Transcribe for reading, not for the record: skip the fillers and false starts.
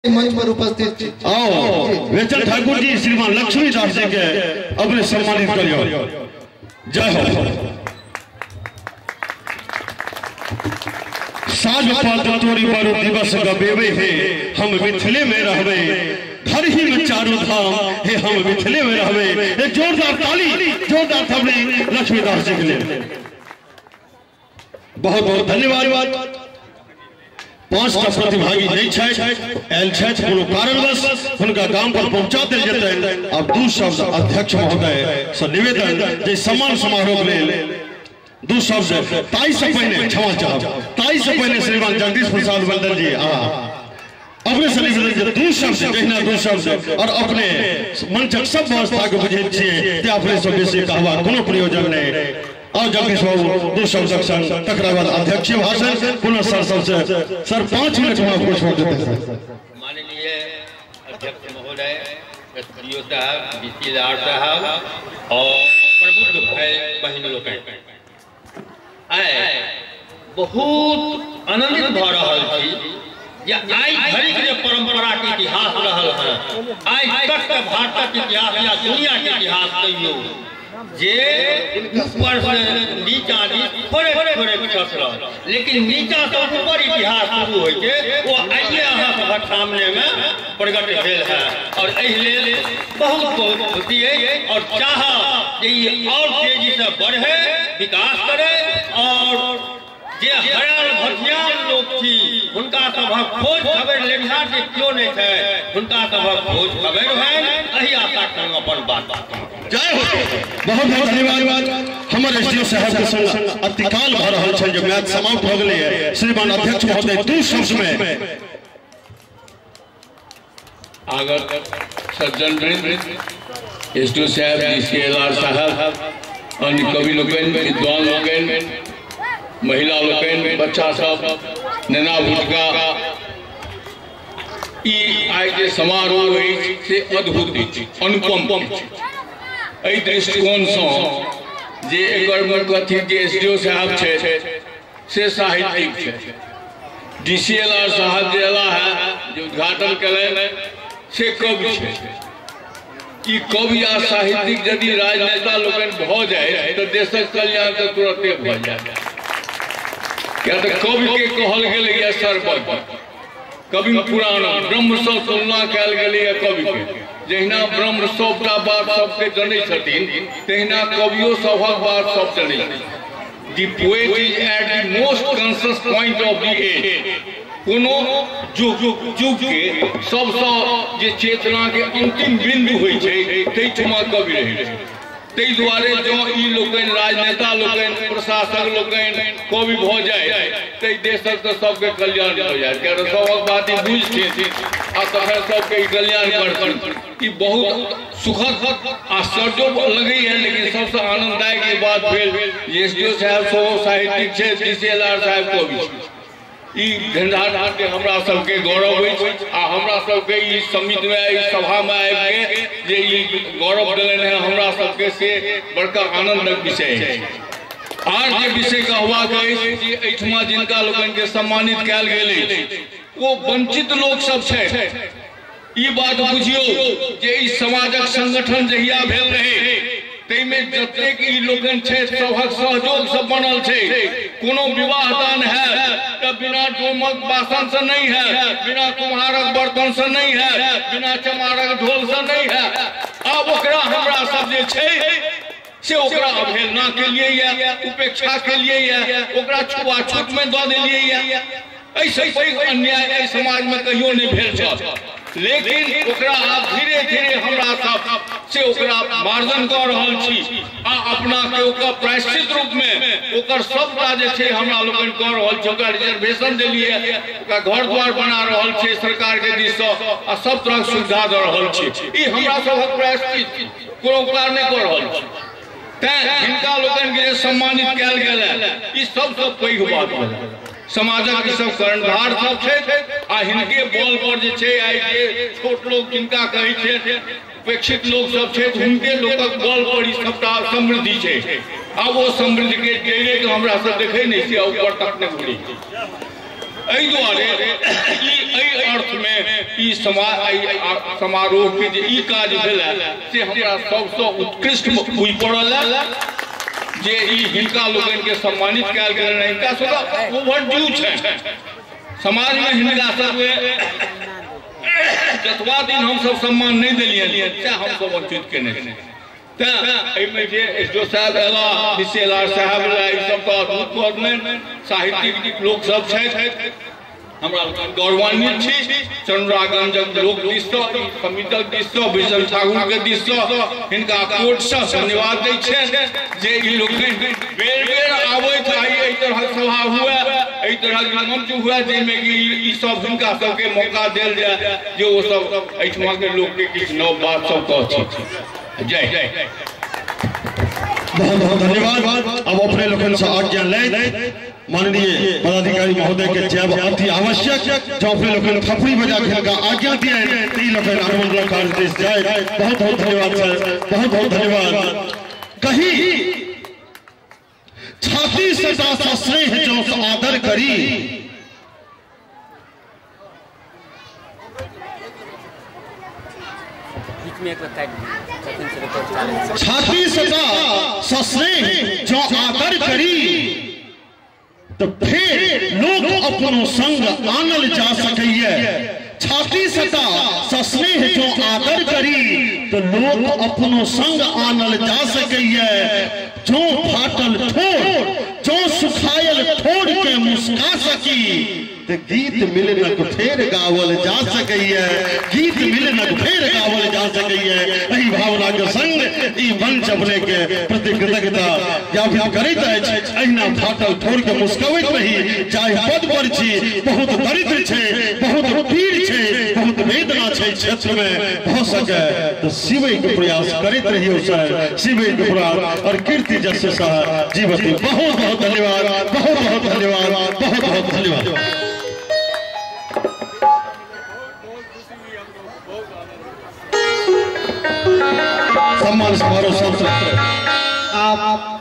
मंच पर उपस्थित आओ वेचल ठाकुर जी श्रीमान लक्ष्मी दास जी के अपने सम्मानित करियो। जय हो। साज पात तोरी पर दिवस गबेवे है हम मिथिले में रहवे, घर ही में चारों धाम है हम मिथिले में रहवे। एक जोरदार ताली, जोरदार थाली लक्ष्मी दास जी के लिए। बहुत बहुत धन्यवाद। 5 का प्रतिभागी नहीं आयल कोनो कारणवश उनका गांव पर पहुंचा दिल जेतै। अब दू शब्द अध्यक्ष महोदय से निवेदन जे सम्मान समारोह ले दू शब्द ताई से पहले क्षमा चाहब, ताई से पहले श्रीमान जगदीश प्रसाद मंडल जी अपने से निवेदन दू शब्द कहना, दू शब्द और अपने मंचक सब व्यवस्था के बुझे छिए ते अपने से बेसी कहवा कोनो प्रयोजन नहीं। और जगदीश बाबू दो शब्द संग तकरा बाद अध्यक्ष भाषण पुनः सर सबसे सर 5 मिनट में आपको छोड़ देते हैं। माननीय अध्यक्ष महोदय एसडीओ साहब, बीसीआर साहब और प्रबुद्ध भाई बहन लोग आए बहुत आनंदित भ रहल छी। या आई घड़ी के परंपरा के इतिहास रहल है, आज तक के भारत के इतिहास या दुनिया के इतिहास कहियो जे ऊपर से नीचा थोड़े थोड़े खस रहा, लेकिन नीचा से ऊपर इतिहास शुरू हो वो आइए अहाँ सबक सामने में प्रकट भेल है। और एहि बहुत बहुत खुशी है और चाह ये और तेजी से बढ़े, विकास करे और जे हराल भटियान लोग थी उनका सबक खोज खबर लेनिहार जे क्यों नहीं थे उनका सबक खोज खबर है। यही आशा संग अपन बात जय हो। बहुत बहुत धन्यवाद। हमारे एसडीओ साहब के संग अतिकाल भ रहल छै जे मैच समाप्त भ गेलै है। श्रीमान अध्यक्ष महोदय दू शब्द में आगर सज्जन एसडीओ साहब, डीसीएलआर साहब, अन्य कवि लोकन, विद्वान लोकन, महिला लोकन, बच्चा सब, नेना भुटका ई आइ के समारोह से अद्भुत अनुपम दृष्टिकोण से जे एकर कथी जे एसडीओ साहब छे से साहित्यिक छे, डीसीएलआर साहब जे अला है जो उद्घाटन कले से कवि छे। ई कवि आ साहित्यिक यदि राजनेता लोकन भ जाए तो देशक कल्याण तो तुरंते भ जाए। क्या तो कवि के कहल गेल सर्वज्ञ, कवि पुराण ब्रह्म से तुलना कल गेल कवि के। जहिना ब्रह्म सबटा बात सबके जनै छथिन तहिना कवियो सभक बात सब जनै। The poet is at the most conscious point of the age। कोनो जुग के सबसे जे चेतना के अंतिम बिंदु होय छै तैठमा कवि रहै छै। तै दुआरे जो ई लोकन राजनेता लोकन, प्रशासक लोकन कवि भ जाए तै देशक तो सबके कल्याण हो जाए। क्या सबक बात बुझथिन आ तखन सबके कल्याण करथिन। ई बहुत सुखद आश्चर्य लगे है, लेकिन सबसे आनंददायक बात भेल एसडीओ साहब सो साहित्यिक छे, डीसीएलआर साहब कवि छे। ई झंझार के हमरा सबके गौरव है आ हमरा सबके ई समिति में ई सभा में आबि के जे ई गौरव देलन है हमरा सबके से बड़का आनंदक विषय है। आर के विषय कहवा के जे एठमा जिनका लोगन के सम्मानित कैल गेलै वो वंचित लोग सब छे। ई बात बुझियो जे ई समाजक संगठन जहिया भेल रहे तैमे जतेक ई लोगन छे सबक सहयोग सब बनल छे। कोनो विवाह दान है तो बिना डोमक बासन से नहीं है, बिना कुम्हारक बर्तन से नहीं है, बिना चमारक ढोल से नहीं है। अब ओकरा हमरा सब जे छे से ओकरा अवहेलना के लिए या उपेक्षा के लिए या ओकरा छुआछूत में दे देलिए या ऐसे अन्याय समाज में कहियो नहीं भेल छ। लेकिन ओकरा आप धीरे धीरे हमरा सब से ओकरा मार्जन कर रहल छी आ अपना के ओकर प्रायश्चित रूप में ओकर सबटा जे छै हमरा लोगन कर रहल छी। ओकरा रिजर्वेशन देलिए, ओकरा घर द्वार बना रहल छी सरकार के दिस से आ सब तरह सुविधा दे रहल छी। ई हमरा सबक प्रायश्चित कोनो कार नहीं कर रहल छी। तैं हिनका लोगन के सम्मानित कैल गेल ई सबसे पैघ बात है। समाजक सब कर्णधार सब छे आ हिनके बल पर जे छे आइ के छोट लोग जिनका कहे छे उपेक्षित लोग सब छे उनके लोगक बल पर ई सबटा समृद्धि छे। अब वो समृद्धि के डेरे के हमरा सब देखे नहीं छी ऊपर तक नहीं घुरी। एहि दुआरे अर्थ में ई समारोह के जे ई काज भेल से हमरा सबसे उत्कृष्ट बुझि पड़ल जे ई हिनका लोगन के सम्मानित कयल गेल। हिनका सब ओवरड्यू छै समाज में, हिनका सब जतवा दिन हम सब सम्मान नहीं दिलियन से हम सब वंचित केने जो साहब एला विशेलार साहब सब अद्भुत साहित्यिक लोक सब हमरा गौरवान्वित छी। चंद्रागंजक लोक दिस समितक दिस विजल ठाकुर के दिस हिनका कोट से धन्यवाद दै छै जे ई लोग बेर बेर आबै छै एहि तरह सभा हुए, एहि तरह के मंच हुए जाहिमे कि ई सब हिनका सबके मौका देल जाए जे ओ सब एहिठमा के लोक के किछु नव बात सब कहथिन। जय जय। बहुत बहुत धन्यवाद। अब अपने लोगन से आज्ञा ले माननीय पदाधिकारी महोदय के जब अति आवश्यक जो अपने लोगन थपड़ी बजा के आज्ञा दिए ती लोगन अनुमंडल कार्य जाए। बहुत बहुत धन्यवाद सर, बहुत बहुत धन्यवाद। कहीं छाती से स्नेह जो आदर करी छाती सदा स्नेह जो आदर करी तो फिर लोग अपनो संग आनल जा सकैया। छाती सदा स्नेह जो आदर करी तो लोग अपनो संग आनल जा सकैया। जो फाटल ठोर जो सुखायल ठोर के मुस्का सकी तो गीत मिलनक फेर गावल जा सकैया। गीत मिलनक फेर गावल जा सकैया। एही भावना के संग ई मंच अपने के प्रति कृतज्ञता ज्ञापित करैत अछि। एहिना फाटल ठोर के मुस्कावैत रही। चाहे पद पर छी, बहुत दरिद्र छै, बहुत पीड़ छै, बहुत वेदना छै क्षेत्र में, हो सके तो शिवै के प्रयास करैत रहियो सर। शिवै के प्रयास और कीर्ति जैसे सर जीवती। बहुत बहुत धन्यवाद, बहुत बहुत धन्यवाद, बहुत बहुत धन्यवाद। सम्मान समारोह संपन्न। आप